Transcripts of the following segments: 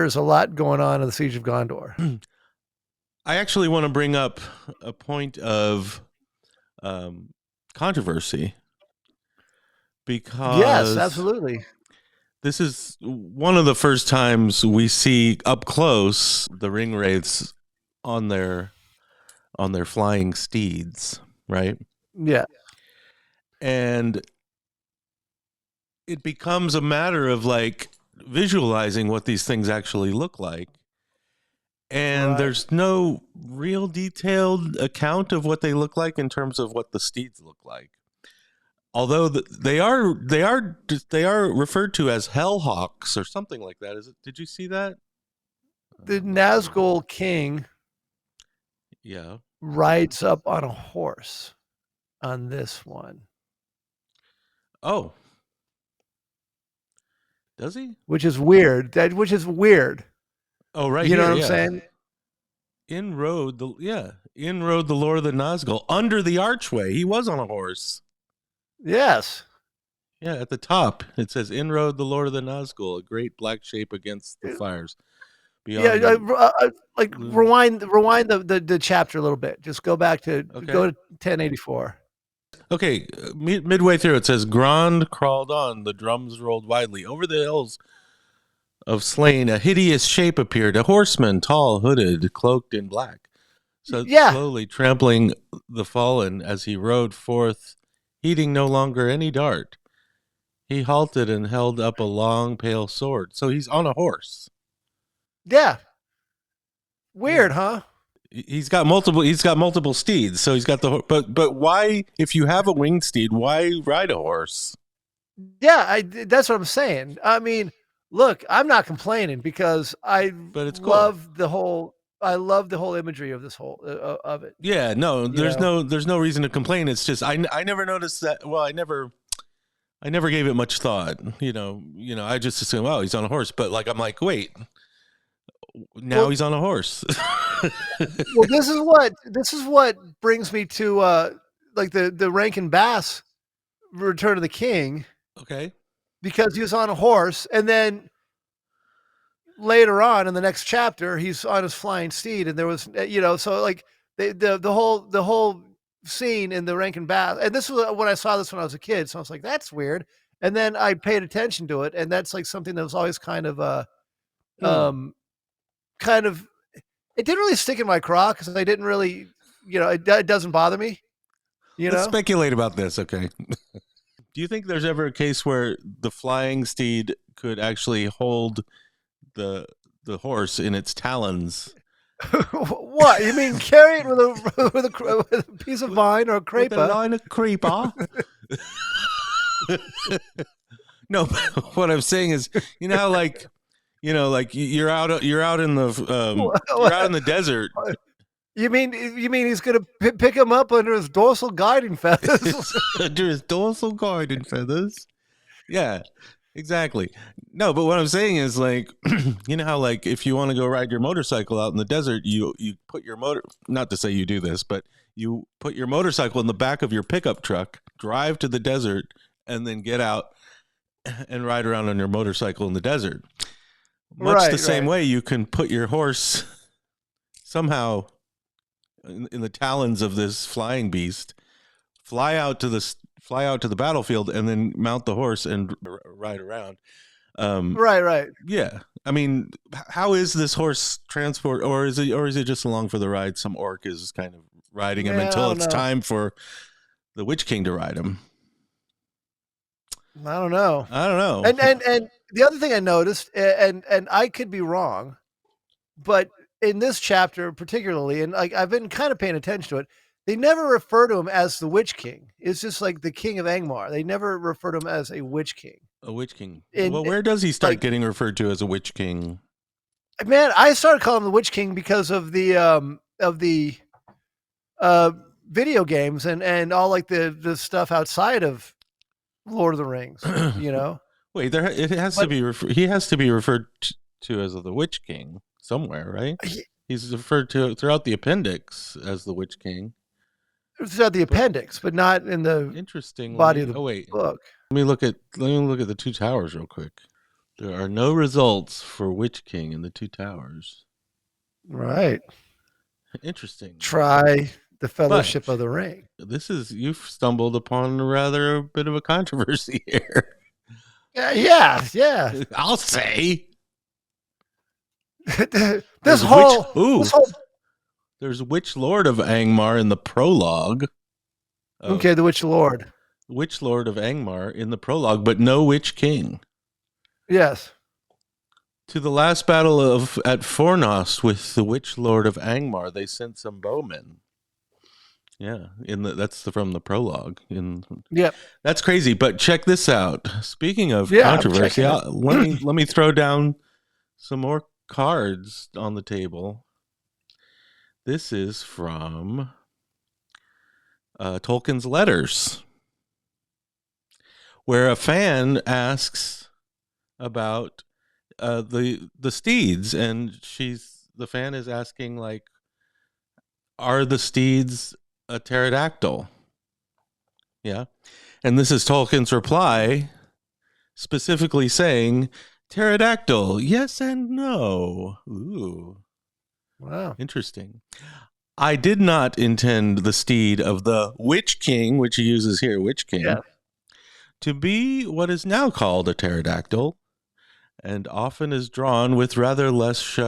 there's a lot going on in the Siege of Gondor. I actually want to bring up a point of controversy because Yes, absolutely. this is one of the first times we see up close the ring wraiths on their flying steeds, right? Yeah. And it becomes a matter of like visualizing what these things actually look like. And there's no real detailed account of what they look like in terms of what the steeds look like. Although they are referred to as hellhawks or something like that. Did you see that? The Nazgûl king rides up on a horse on this one. Oh. Does he? Which is weird. Oh, right. You know what I'm saying? Inroad the Lord of the Nazgûl under the archway. He was on a horse. Yes. Yeah, at the top it says "Inroad the Lord of the Nazgûl, a great black shape against the fires." Rewind the chapter a little bit. Just go back to go to 1084. Okay, midway through it says, "Grond crawled on, the drums rolled widely over the hills of slain. A hideous shape appeared, a horseman, tall, hooded, cloaked in black. So slowly trampling the fallen as he rode forth, heeding no longer any dart. He halted and held up a long, pale sword." So he's on a horse. Yeah. Weird, huh? He's got multiple steeds. So he's got but why, if you have a winged steed, why ride a horse? Yeah, that's what I'm saying. I mean, look, I'm not complaining because it's love the whole imagery of this whole of it. Yeah, no, there's no reason to complain. It's just I never noticed that. Well, I never gave it much thought. You know, I just assume, oh, he's on a horse. But like, I'm like, wait, now he's on a horse. Well, this is what brings me to like the Rankin Bass Return of the King. Okay. Because he was on a horse, and then later on in the next chapter, he's on his flying steed, and there was, so like the whole scene in the Rankin Bass, and this was when I saw this when I was a kid, so I was like, that's weird, and then I paid attention to it, and that's like something that was always kind of it didn't really stick in my craw because I didn't really, it doesn't bother me. Let's speculate about this, okay? Do you think there's ever a case where the flying steed could actually hold the horse in its talons? What you mean? Carry it with a piece of vine or a creeper? With a line of creeper. No, what I'm saying is, like you're out in the desert. You mean he's going to pick him up under his dorsal guiding feathers? Under his dorsal guiding feathers? Yeah, exactly. No, but what I'm saying is, like, how, like, if you want to go ride your motorcycle out in the desert, you put your not to say you do this, but you put your motorcycle in the back of your pickup truck, drive to the desert, and then get out and ride around on your motorcycle in the desert. Much the same way you can put your horse somehow in the talons of this flying beast, fly out to the battlefield, and then mount the horse and ride around. Right. Yeah, I mean, how is this horse transport, or is it just along for the ride? Some orc is kind of riding him until it's time for the Witch King to ride him. I don't know. And the other thing I noticed, and I could be wrong, but in this chapter particularly, and like I've been kind of paying attention to it, they never refer to him as the Witch King. It's just like the King of Angmar. They never refer to him as a Witch King. A Witch King. Well, where does he start getting referred to as a Witch King? Man, I started calling him the Witch King because of the video games and all like the stuff outside of Lord of the Rings. Wait, he has to be referred to as the Witch King somewhere, right? He's referred to throughout the appendix as the Witch King. Throughout the appendix, but not in the interesting body of the book. Let me look at the Two Towers real quick. There are no results for Witch King in the Two Towers. Right. Interesting. Try the Fellowship But of the Ring. you've stumbled upon rather a bit of a controversy here. Yeah. I'll say. this whole There's Witch Lord of Angmar in the prologue. Okay, the Witch Lord. Witch Lord of Angmar in the prologue, but no Witch King. Yes. To the last battle at Fornost with the Witch Lord of Angmar, they sent some bowmen. Yeah, that's from the prologue. Yep. That's crazy. But check this out. Speaking of controversy, let me throw down some more cards on the table. This is from Tolkien's letters, where a fan asks about the Steeds, and the fan is asking, like, are the Steeds a pterodactyl? Yeah. And this is Tolkien's reply, specifically saying, pterodactyl, yes and no. Ooh. Wow. Interesting. I did not intend the steed of the Witch King, which he uses here, Witch King, to be what is now called a pterodactyl, and often is drawn with rather less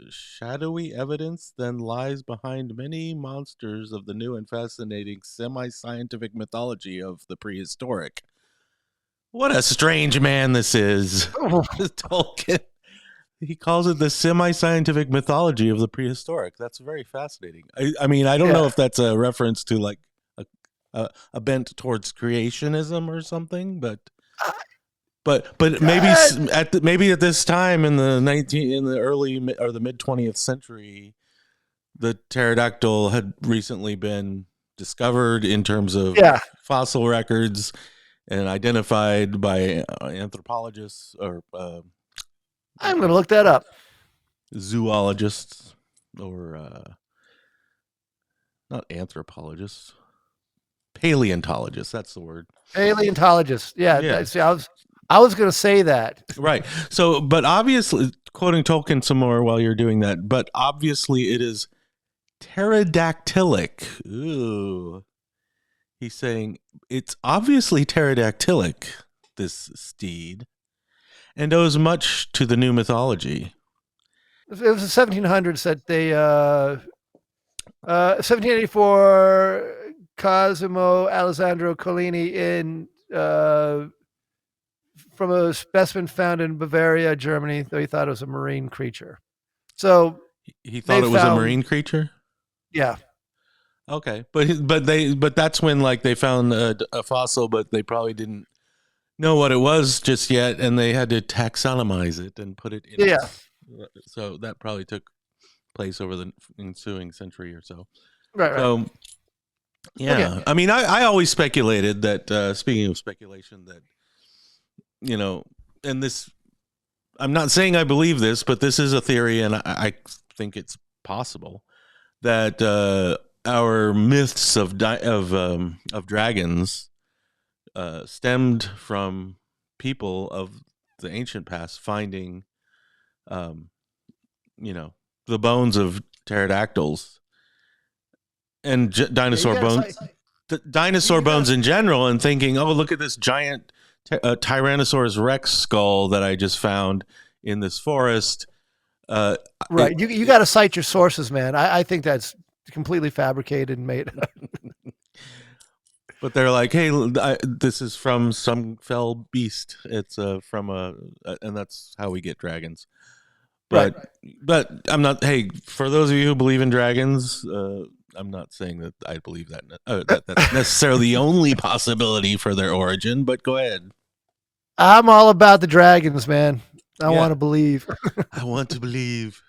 shadowy evidence than lies behind many monsters of the new and fascinating semi-scientific mythology of the prehistoric. What a strange man this is. Tolkien. He calls it the semi-scientific mythology of the prehistoric. That's very fascinating. I mean, I don't know if that's a reference to like a bent towards creationism or something, but maybe at this time in the early or the mid 20th century, the pterodactyl had recently been discovered in terms of fossil records and identified by anthropologists or I'm going to look that up. Zoologists or not anthropologists, paleontologists. That's the word. Paleontologists. Yeah. See, I was going to say that. Right. So, but obviously, quoting Tolkien some more while you're doing that, but obviously it is pterodactylic. Ooh. He's saying it's obviously pterodactylic, this steed, and owes much to the new mythology. It was the 1700s that they, 1784, Cosimo Alessandro Collini from a specimen found in Bavaria, Germany, though he thought it was a marine creature. So he thought it was a marine creature? Yeah. Okay. But that's when, like, they found a fossil, but they probably didn't know what it was just yet, and they had to taxonomize it and put it in. Yeah. So that probably took place over the ensuing century or so. Right. So, yeah. Okay. I mean, I always speculated that, speaking of speculation, that, you know, and this, I'm not saying I believe this, but this is a theory, and I think it's possible that our myths of dragons stemmed from people of the ancient past finding, you know, the bones of pterodactyls and dinosaur bones, dinosaur bones in general, and thinking, oh, look at this giant Tyrannosaurus Rex skull that I just found in this forest. Right. You got to cite your sources, man. I think that's completely fabricated and made up. But they're like, hey, this is from some fell beast. It's from and that's how we get dragons. But I'm not. Hey, for those of you who believe in dragons, I'm not saying that I believe that that's necessarily the only possibility for their origin. But go ahead. I'm all about the dragons, man. I want to believe. I want to believe.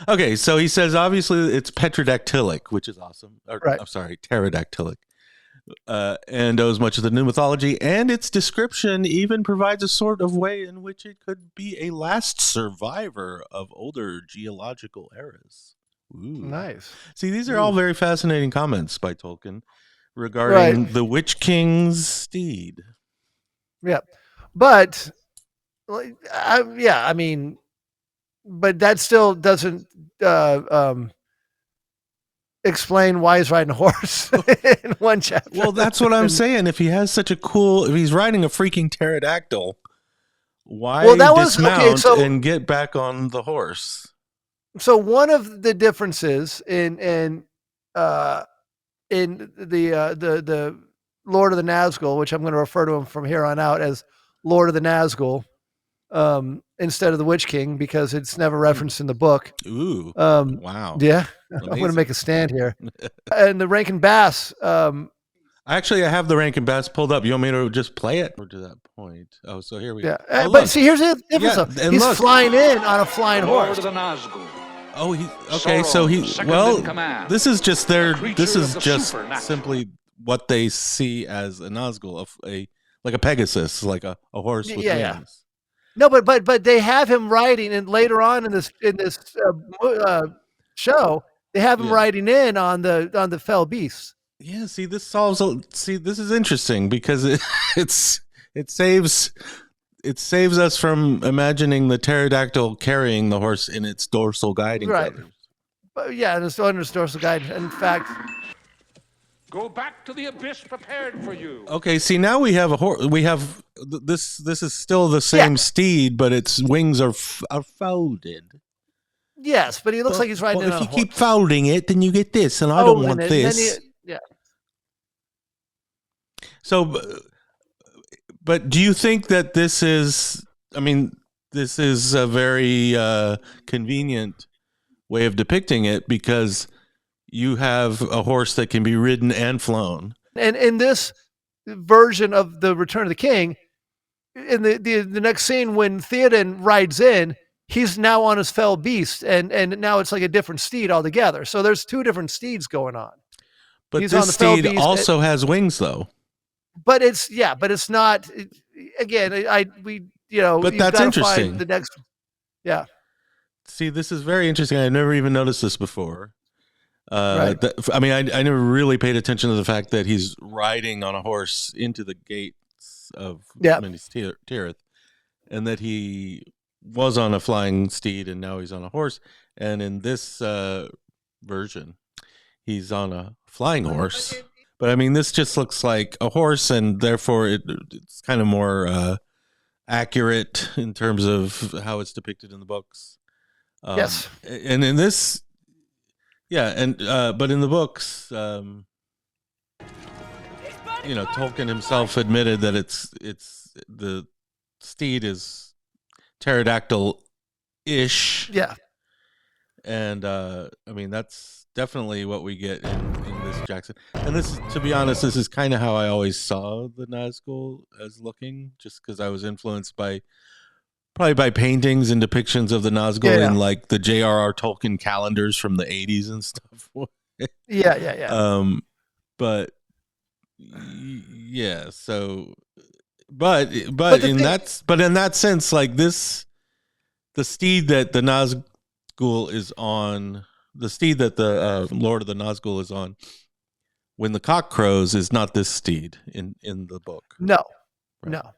Okay, so he says obviously it's petrodactylic, which is awesome. I'm sorry, pterodactylic. And owes much of the new mythology, and its description even provides a sort of way in which it could be a last survivor of older geological eras. Ooh. Nice. See, these are all very fascinating comments by Tolkien regarding the Witch King's steed. Yeah, but Yeah, I mean, but that still doesn't explain why he's riding a horse in one chapter. Well, that's what I'm saying. If he has such a cool, if he's riding a freaking pterodactyl, why that was okay. dismount and get back on the horse? So one of the differences in the Lord of the Nazgûl, which I'm going to refer to him from here on out as Lord of the Nazgûl, instead of the Witch King, because it's never referenced in the book. Ooh, wow. Yeah, amazing. I'm going to make a stand here. And the Rankin Bass. Actually, I have the Rankin Bass pulled up. You want me to just play it or to that point? Oh, so here we go. Yeah, but see, here's the difference. Yeah, he's flying in on a flying horse. Lord of the Nazgûl. Oh, okay. So this is just this is just simply what they see as a Nazgûl, like a Pegasus, like a horse with wings. Yeah. No, but they have him riding, and later on in this show, they have him riding in on the fell beast. Yeah. See, this is interesting because it saves us from imagining the pterodactyl carrying the horse in its dorsal guiding feathers. But yeah, and it's under its dorsal guiding. In fact, go back to the abyss prepared for you. Okay, see, now we have a horse. We have this. This is still the same steed, but its wings are folded. Yes, but he looks like he's riding. Well, if you keep folding it, then you get this, and I don't want this. So, but do you think that this is? I mean, this is a very convenient way of depicting it because you have a horse that can be ridden and flown. And in this version of the Return of the King, in the next scene when Theoden rides in, he's now on his fell beast, and now it's like a different steed altogether. So there's two different steeds going on. But he's this steed also has wings, though. But it's not. Again, But that's interesting. The next, yeah. See, this is very interesting. I've never even noticed this before. Right. I mean, I never really paid attention to the fact that he's riding on a horse into the gates of Minas Tirith, and that he was on a flying steed and now he's on a horse. And in this version, he's on a flying horse. But I mean, this just looks like a horse, and therefore it's kind of more accurate in terms of how it's depicted in the books. Yes. And in this, but in the books, Tolkien himself admitted that it's the steed is pterodactyl-ish. Yeah. And I mean, that's definitely what we get in this Jackson. And this, to be honest, this is kind of how I always saw the Nazgûl as looking, just because I was influenced probably by paintings and depictions of the Nazgûl in like the J.R.R. Tolkien calendars from the 80s and stuff. Yeah. But yeah, so but in that sense, like this, the steed that the Nazgûl is on, the steed that the Lord of the Nazgûl is on, when the cock crows, is not this steed in the book. No, right. No.